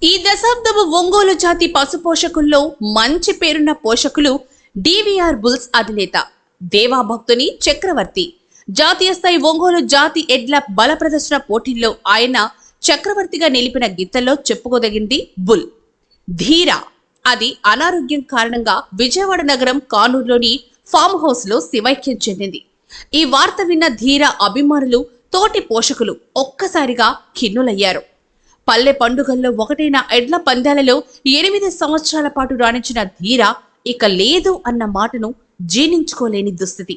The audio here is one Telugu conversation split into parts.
ఈ దశాబ్దపు ఒంగోలు జాతి పశు పోషకుల్లో మంచి పేరున్న పోషకులు డివిఆర్ బుల్స్ అధినేత దేవాభక్తుని చక్రవర్తి. జాతీయ స్థాయి ఒంగోలు జాతి ఎడ్ల బల ప్రదర్శన పోటీల్లో ఆయన చక్రవర్తిగా నిలిపిన గిత్తల్లో చెప్పుకోదగింది బుల్ ధీరా. అది అనారోగ్యం కారణంగా విజయవాడ నగరం కానూరులోని ఫామ్ హౌస్ లో శివైక్యం చెందింది. ఈ వార్త విన్న ధీరా అభిమానులు, తోటి పోషకులు ఒక్కసారిగా ఖిన్నులయ్యారు. పల్లె పండుగల్లో ఒకటైన ఎడ్ల పందాలలో 8 సంవత్సరాల పాటు రాణించిన ధీరా ఇక లేదు అన్న మాటను జీర్ణించుకోలేని దుస్థితి.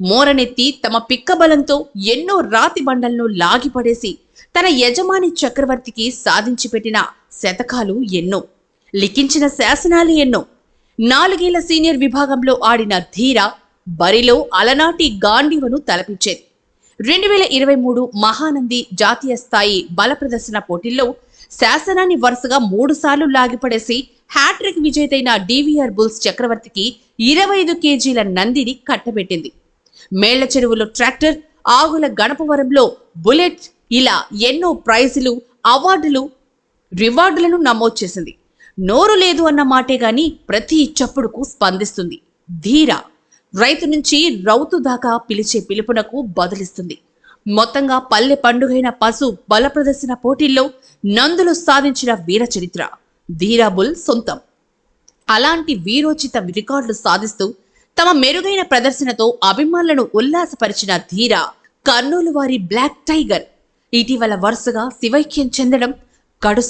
మోరనెత్తి తమ పిక్కబలంతో ఎన్నో రాతి బండలను లాగిపడేసి తన యజమాని చక్రవర్తికి సాధించి పెట్టిన శతకాలు ఎన్నో, లిఖించిన శాసనాలు ఎన్నో. 4 ఏళ్ల సీనియర్ విభాగంలో ఆడిన ధీరా బరిలో అలనాటి గాంధీవను తలపించేది. 2023 మహానంది జాతీయ స్థాయి బల ప్రదర్శన పోటీల్లో శాసనాన్ని వరుసగా 3 సార్లు లాగిపడేసి హ్యాట్రిక్ విజేతైన డివిఆర్ బుల్స్ చక్రవర్తికి 25 కేజీల నందిని కట్టబెట్టింది. మేళ్ల చెరువులో ట్రాక్టర్, ఆగుల గణపవరంలో బుల్లెట్, ఇలా ఎన్నో ప్రైజులు, అవార్డులు, రివార్డులను నమోదు చేసింది. నోరు లేదు అన్న మాటే గాని ప్రతి చప్పుడుకు స్పందిస్తుంది. ధీరా రైతు నుంచి రౌతు దాకా పిలిచే పిలుపునకు బదులిస్తుంది. మొత్తంగా పల్లె పండుగైన పశు బల ప్రదర్శన పోటీల్లో నందులు సాధించిన వీర చరిత్ర ధీరా బుల్ సొంతం. అలాంటి వీరోచిత రికార్డులు సాధిస్తూ తమ మెరుగైన ప్రదర్శనతో అభిమానులను ఉల్లాసపరిచిన ధీరా కర్నూలు వారి బ్లాక్ టైగర్ ఇటీవల వరుసగా శివైక్యం చెందడం కడు